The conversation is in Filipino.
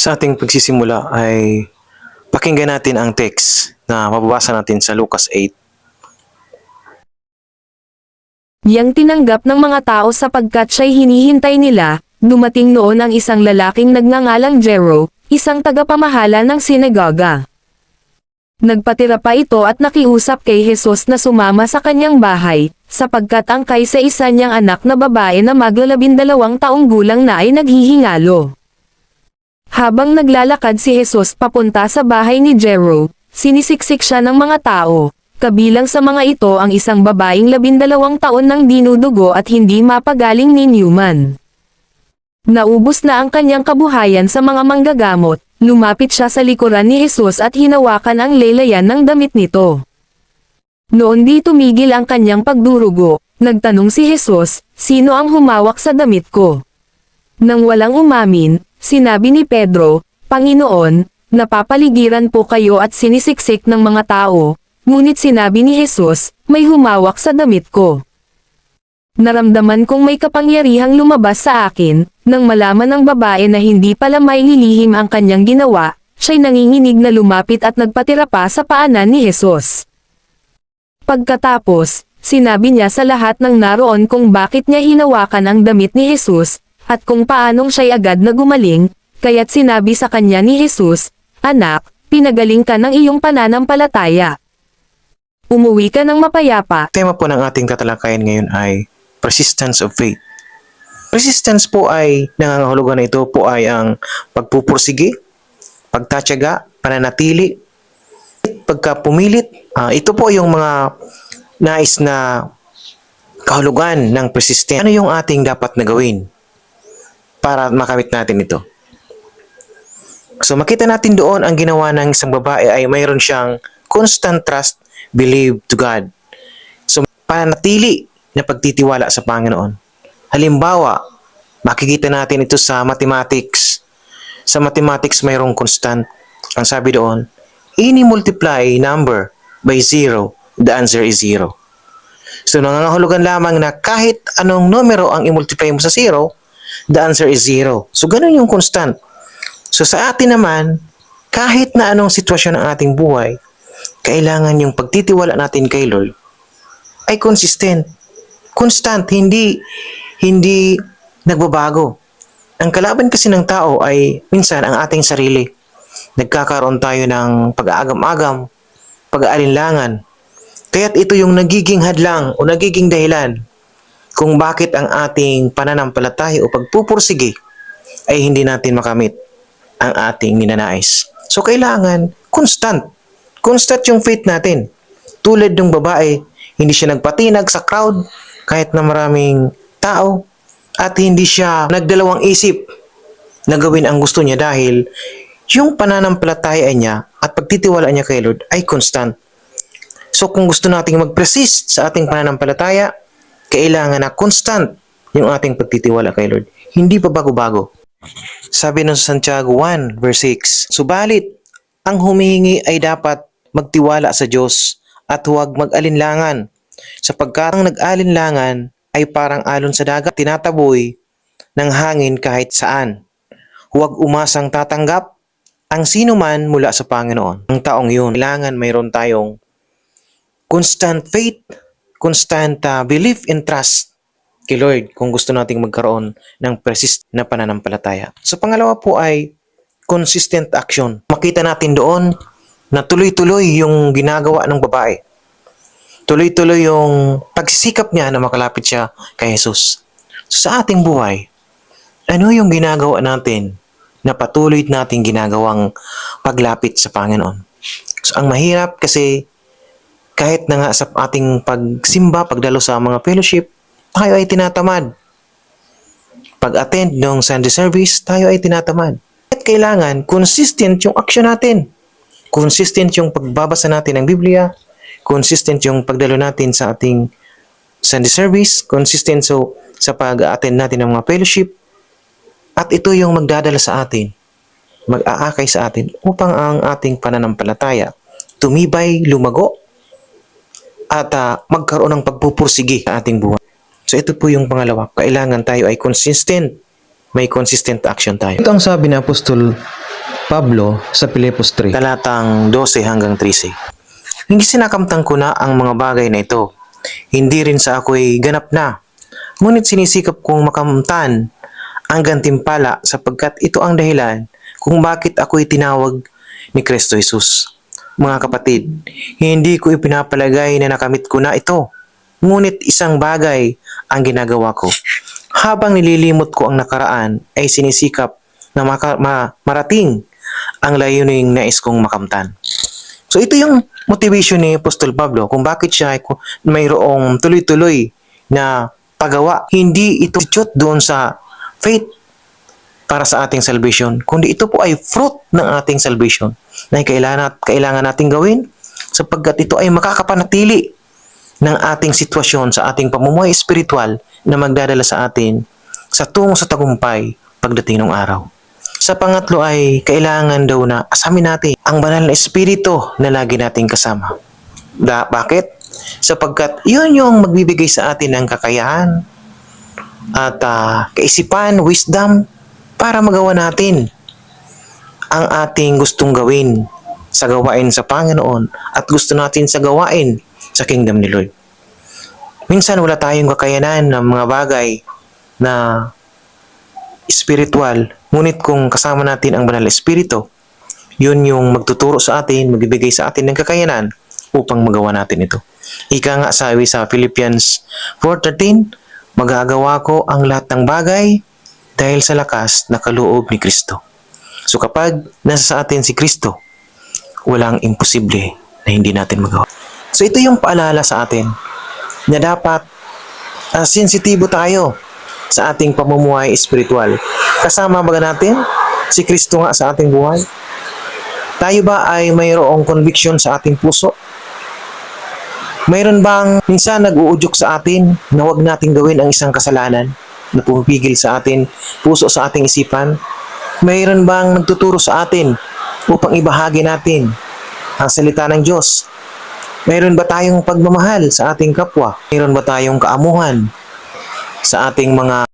Sa ating pagsisimula ay pakinggan natin ang text na mababasa natin sa Lucas 8. Yang tinanggap ng mga tao sapagkat siya'y hinihintay nila, dumating noon ang isang lalaking nagngangalang Jairo, isang tagapamahala ng sinagoga. Nagpatira pa ito at nakiusap kay Jesus na sumama sa kanyang bahay, sapagkat ang kaysa isa niyang anak na babae na maglalabindalawang taong gulang na ay naghihingalo. Habang naglalakad si Jesus papunta sa bahay ni Jairo, sinisiksik siya ng mga tao. Kabilang sa mga ito ang isang babaeng 12 taon nang dinudugo at hindi mapagaling ni Newman. Naubos na ang kanyang kabuhayan sa mga manggagamot, lumapit siya sa likuran ni Jesus at hinawakan ang laylayan ng damit nito. Noon di tumigil ang kanyang pagdurugo, nagtanong si Jesus, "Sino ang humawak sa damit ko?" Nang walang umamin, sinabi ni Pedro, "Panginoon, napapaligiran po kayo at sinisiksik ng mga tao." Ngunit sinabi ni Jesus, "May humawak sa damit ko." Naramdaman kong may kapangyarihang lumabas sa akin, nang malaman ng babae na hindi pala may nilihim ang kanyang ginawa, siya'y nanginginig na lumapit at nagpatira pa sa paanan ni Jesus. Pagkatapos, sinabi niya sa lahat ng naroon kung bakit niya hinawakan ang damit ni Jesus, at kung paanong siya'y agad na gumaling, kaya't sinabi sa kanya ni Jesus, "Anak, pinagaling ka ng iyong pananampalataya. Umuwi ka ng mapayapa." Tema po ng ating tatalakayan ngayon ay persistence of faith. Persistence po ay nangangahulugan na ito po ay ang pagpupursige, pagtatyaga, pananatili, pagkapumilit. Ito po yung mga nais na kahulugan ng persistence. Ano yung ating dapat na gawin para makamit natin ito? So makita natin doon ang ginawa ng isang babae ay mayroon siyang constant trust, believe to God. So pananatili na pagtitiwala sa Panginoon. Halimbawa, makikita natin ito sa mathematics. Sa mathematics mayroong constant. Ang sabi doon, any multiply number by 0, the answer is 0. So nangangahulugan lamang na kahit anong numero ang i-multiply mo sa 0, the answer is 0. So ganun yung constant. So sa atin naman, kahit na anong sitwasyon ng ating buhay, kailangan yung pagtitiwala natin kay Lord ay consistent. Constant, hindi nagbabago. Ang kalaban kasi ng tao ay minsan ang ating sarili. Nagkakaroon tayo ng pag-aagam-agam, pag-aalinlangan. Kaya't ito yung nagiging hadlang o nagiging dahilan kung bakit ang ating pananampalataya o pagpupursige ay hindi natin makamit ang ating ninanais. So kailangan constant. Constant yung faith natin. Tulad ng babae, hindi siya nagpatinag sa crowd kahit na maraming tao at hindi siya nagdalawang isip na gawin ang gusto niya dahil yung pananampalataya niya at pagtitiwala niya kay Lord ay constant. So kung gusto nating mag-persist sa ating pananampalataya, kailangan na constant yung ating pagtitiwala kay Lord. Hindi pa bago-bago. Sabi ng Santiago 1 verse 6, "Subalit, ang humihingi ay dapat magtiwala sa Diyos at huwag mag-alinlangan, sapagkat ang nag-alinlangan ay parang alon sa dagat, tinataboy ng hangin kahit saan. Huwag umasang tatanggap ang sino man mula sa Panginoon." Ang taong yun, kailangan mayroon tayong constant faith, constant belief and trust kay Lord kung gusto nating magkaroon ng persistent na pananampalataya. So pangalawa po ay consistent action. Makita natin doon na tuloy-tuloy yung ginagawa ng babae. Tuloy-tuloy yung pagsisikap niya na makalapit siya kay Jesus. So, sa ating buhay, ano yung ginagawa natin na patuloy nating ginagawang paglapit sa Panginoon? So, ang mahirap kasi kahit na nga sa ating pagsimba, pagdalo sa mga fellowship, tayo ay tinatamad. Pag-attend ng Sunday service, tayo ay tinatamad. At kailangan consistent yung action natin. Consistent yung pagbabasa natin ng Biblia, consistent yung pagdalo natin sa ating Sunday service, consistent sa pag-attend natin ng mga fellowship, at ito yung magdadala sa atin, mag-aakay sa atin upang ang ating pananampalataya tumibay, lumago, at magkaroon ng pagpupursige sa ating buhay. So ito po yung pangalawa, kailangan tayo ay consistent, may consistent action tayo. Ito ang sabi ng Apostol Pablo sa Pilipos 3. talatang 12 hanggang 13. Hindi sinakamtang ko na ang mga bagay na ito. Hindi rin sa ako'y ganap na. Ngunit sinisikap kong makamtan ang gantimpala sapagkat ito ang dahilan kung bakit ako'y tinawag ni Kristo Jesus. Mga kapatid, hindi ko ipinapalagay na nakamit ko na ito. Ngunit isang bagay ang ginagawa ko. Habang nililimot ko ang nakaraan ay sinisikap na marating ang layuning nais kong makamtan. So ito yung motivation ni Apostol Pablo kung bakit siya ay mayroong tuloy-tuloy na paggawa. Hindi ito shoot doon sa faith para sa ating salvation, kundi ito po ay fruit ng ating salvation na kailangan nating gawin sapagkat ito ay makakapanatili ng ating sitwasyon sa ating pamumuhay espiritual na magdadala sa atin sa tungo sa tagumpay pagdating ng araw. Sa pangatlo ay kailangan daw na asamin natin ang banal na espiritu na lagi nating kasama. Bakit? Sapagkat yun yung magbibigay sa atin ng kakayahan at kaisipan, wisdom para magawa natin ang ating gustong gawin sa gawain sa Panginoon at gusto natin sa gawain sa kingdom ni Lord. Minsan wala tayong kakayanan ng mga bagay na spiritual, ngunit kung kasama natin ang banal na espiritu, yun yung magtuturo sa atin, magbibigay sa atin ng kakayanan upang magawa natin ito. Ika nga sabi sa Philippians 4:13, magagawa ko ang lahat ng bagay dahil sa lakas na kaloob ni Kristo. So kapag nasa sa atin si Kristo, walang imposible na hindi natin magawa. So ito yung paalala sa atin na dapat sensitibo tayo sa ating pamumuhay espiritual. Kasama ba natin si Kristo nga sa ating buhay? Tayo ba ay mayroong conviction sa ating puso? Mayroon bang minsan nag-uudyok sa atin na huwag nating gawin ang isang kasalanan na pumipigil sa ating puso, sa ating isipan? Mayroon bang nagtuturo sa atin upang ibahagi natin ang salita ng Diyos? Mayroon ba tayong pagmamahal sa ating kapwa? Mayroon ba tayong kaamuhan sa ating mga